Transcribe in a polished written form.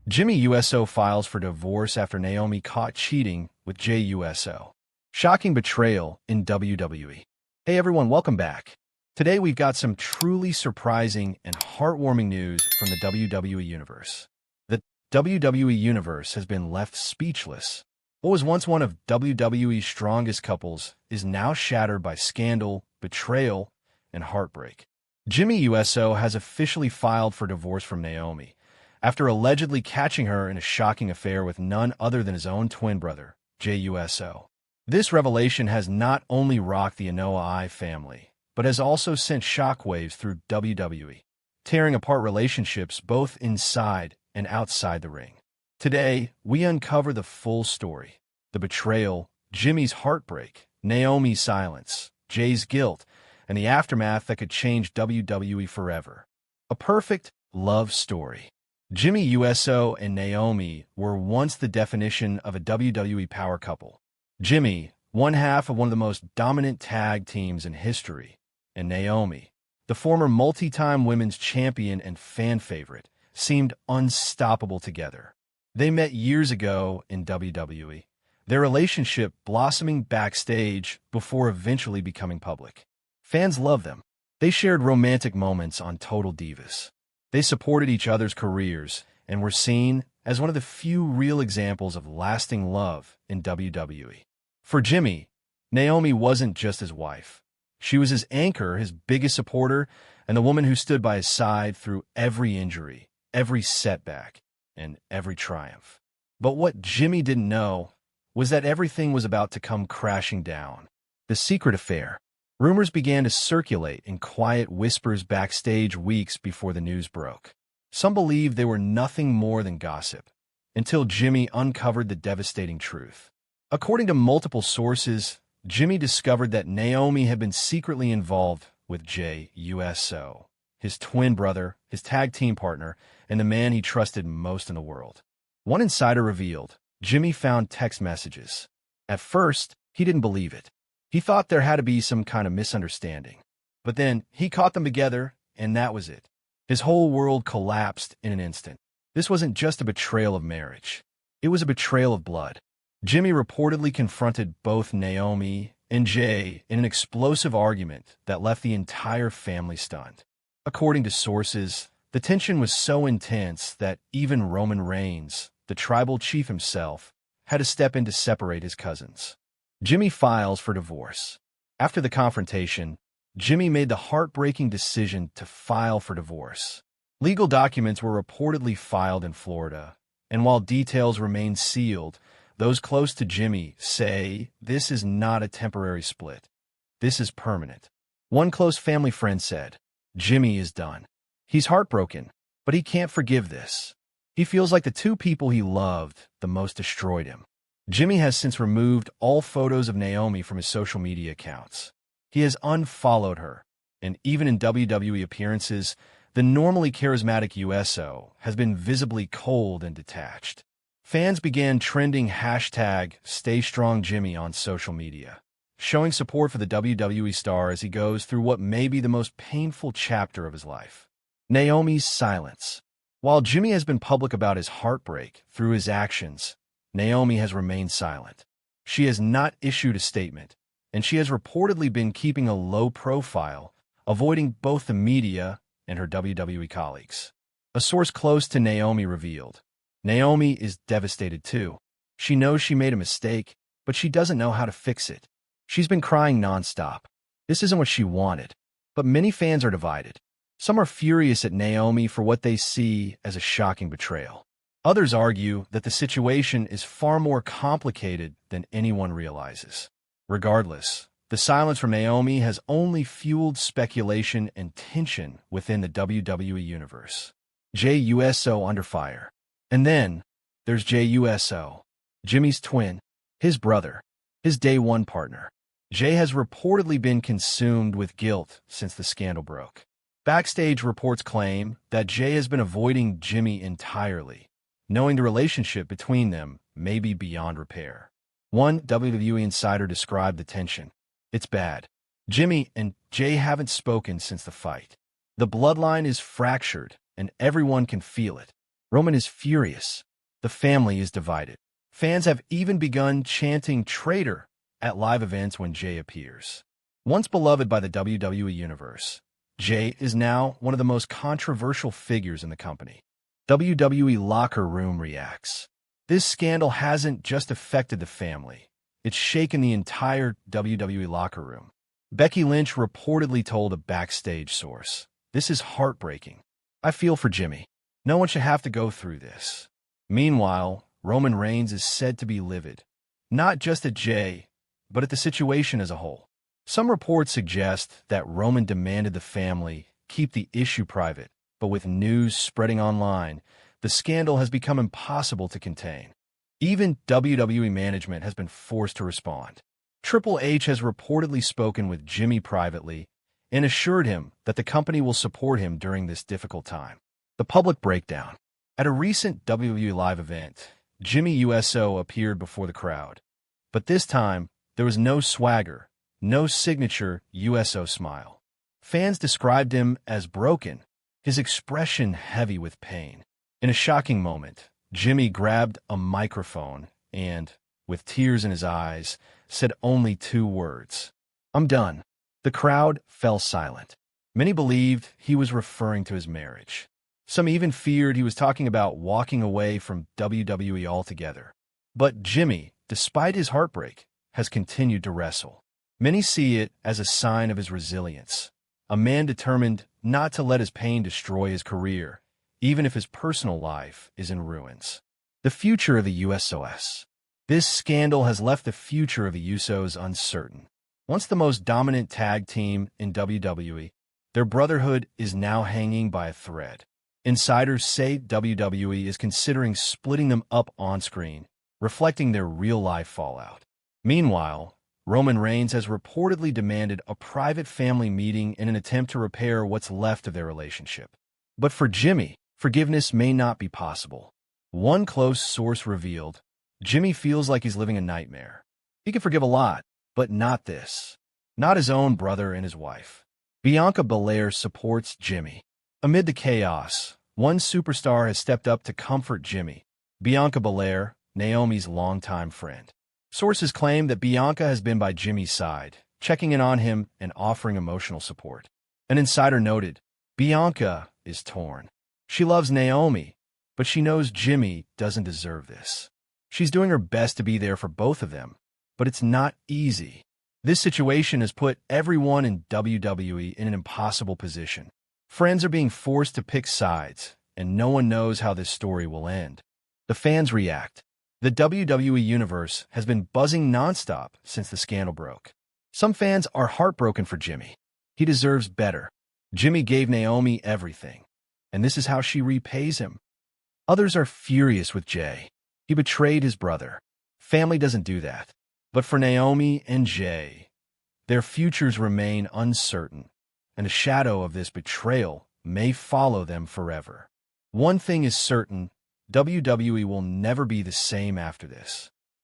Jey Uso files for divorce after Naomi caught cheating with Jey Uso. Shocking betrayal in WWE. Hey everyone, welcome back. Today we've got some truly surprising and heartwarming news from the WWE Universe. The WWE Universe has been left speechless. What was once one of WWE's strongest couples is now shattered by scandal, betrayal, and heartbreak. Jey Uso has officially filed for divorce from Naomi, after allegedly catching her in a shocking affair with none other than his own twin brother, Jey Uso. This revelation has not only rocked the Naomi family, but has also sent shockwaves through WWE, tearing apart relationships both inside and outside the ring. Today, we uncover the full story: the betrayal, Jimmy's heartbreak, Naomi's silence, Jey's guilt, and the aftermath that could change WWE forever. A perfect love story. Jey Uso and Naomi were once the definition of a WWE power couple. Jimmy, one half of one of the most dominant tag teams in history, and Naomi, the former multi-time women's champion and fan favorite, seemed unstoppable together. They met years ago in WWE, their relationship blossoming backstage before eventually becoming public. Fans loved them. They shared romantic moments on Total Divas. They supported each other's careers and were seen as one of the few real examples of lasting love in WWE. For Jimmy, Naomi wasn't just his wife. She was his anchor, his biggest supporter, and the woman who stood by his side through every injury, every setback, and every triumph. But what Jimmy didn't know was that everything was about to come crashing down. The secret affair. Rumors began to circulate in quiet whispers backstage weeks before the news broke. Some believed they were nothing more than gossip, until Jimmy uncovered the devastating truth. According to multiple sources, Jimmy discovered that Naomi had been secretly involved with Jey Uso, his twin brother, his tag team partner, and the man he trusted most in the world. One insider revealed, Jimmy found text messages. At first, he didn't believe it. He thought there had to be some kind of misunderstanding. But then he caught them together, and that was it. His whole world collapsed in an instant. This wasn't just a betrayal of marriage. It was a betrayal of blood. Jimmy reportedly confronted both Naomi and Jey in an explosive argument that left the entire family stunned. According to sources, the tension was so intense that even Roman Reigns, the tribal chief himself, had to step in to separate his cousins. Jimmy files for divorce. After the confrontation, Jimmy made the heartbreaking decision to file for divorce. Legal documents were reportedly filed in Florida, and while details remain sealed, those close to Jimmy say this is not a temporary split. This is permanent. One close family friend said, "Jimmy is done. He's heartbroken, but he can't forgive this. He feels like the two people he loved the most destroyed him." Jimmy has since removed all photos of Naomi from his social media accounts. He has unfollowed her, and even in WWE appearances, the normally charismatic Uso has been visibly cold and detached. Fans began trending #StayStrongJimmy on social media, showing support for the WWE star as he goes through what may be the most painful chapter of his life. Naomi's silence. While Jimmy has been public about his heartbreak through his actions, Naomi has remained silent. She has not issued a statement, and she has reportedly been keeping a low profile, avoiding both the media and her WWE colleagues. A source close to Naomi revealed, Naomi is devastated too. She knows she made a mistake, but she doesn't know how to fix it. She's been crying nonstop. This isn't what she wanted, but many fans are divided. Some are furious at Naomi for what they see as a shocking betrayal. Others argue that the situation is far more complicated than anyone realizes. Regardless, the silence from Naomi has only fueled speculation and tension within the WWE Universe. Jey Uso under fire. And then, there's Jey Uso, Jimmy's twin, his brother, his day one partner. Jey has reportedly been consumed with guilt since the scandal broke. Backstage reports claim that Jey has been avoiding Jimmy entirely, knowing the relationship between them may be beyond repair. One WWE insider described the tension. It's bad. Jimmy and Jey haven't spoken since the fight. The bloodline is fractured, and everyone can feel it. Roman is furious. The family is divided. Fans have even begun chanting "traitor" at live events when Jey appears. Once beloved by the WWE Universe, Jey is now one of the most controversial figures in the company. WWE locker room reacts. This scandal hasn't just affected the family. It's shaken the entire WWE locker room. Becky Lynch reportedly told a backstage source, "This is heartbreaking. I feel for Jimmy. No one should have to go through this." Meanwhile, Roman Reigns is said to be livid, not just at Jey, but at the situation as a whole. Some reports suggest that Roman demanded the family keep the issue private, but with news spreading online, the scandal has become impossible to contain. Even WWE management has been forced to respond. Triple H has reportedly spoken with Jimmy privately and assured him that the company will support him during this difficult time. The public breakdown. At a recent WWE Live event, Jey Uso appeared before the crowd. But this time, there was no swagger, no signature Uso smile. Fans described him as broken, his expression heavy with pain. In a shocking moment, Jimmy grabbed a microphone and, with tears in his eyes, said only 2 words, "I'm done." The crowd fell silent. Many believed he was referring to his marriage. Some even feared he was talking about walking away from WWE altogether. But Jimmy, despite his heartbreak, has continued to wrestle. Many see it as a sign of his resilience, a man determined not to let his pain destroy his career, even if his personal life is in ruins. The future of the USOS. This scandal has left the future of the Usos uncertain. Once the most dominant tag team in WWE, their brotherhood is now hanging by a thread. Insiders say WWE is considering splitting them up on-screen, reflecting their real-life fallout. Meanwhile, Roman Reigns has reportedly demanded a private family meeting in an attempt to repair what's left of their relationship. But for Jimmy, forgiveness may not be possible. One close source revealed, Jimmy feels like he's living a nightmare. He can forgive a lot, but not this. Not his own brother and his wife. Bianca Belair supports Jimmy. Amid the chaos, one superstar has stepped up to comfort Jimmy. Bianca Belair, Naomi's longtime friend. Sources claim that Bianca has been by Jimmy's side, checking in on him and offering emotional support. An insider noted, Bianca is torn. She loves Naomi, but she knows Jimmy doesn't deserve this. She's doing her best to be there for both of them, but it's not easy. This situation has put everyone in WWE in an impossible position. Friends are being forced to pick sides, and no one knows how this story will end. The fans react. The WWE Universe has been buzzing nonstop since the scandal broke. Some fans are heartbroken for Jimmy. He deserves better. Jimmy gave Naomi everything, and this is how she repays him. Others are furious with Jey. He betrayed his brother. Family doesn't do that. But for Naomi and Jey, their futures remain uncertain, and a shadow of this betrayal may follow them forever. One thing is certain, WWE will never be the same after this.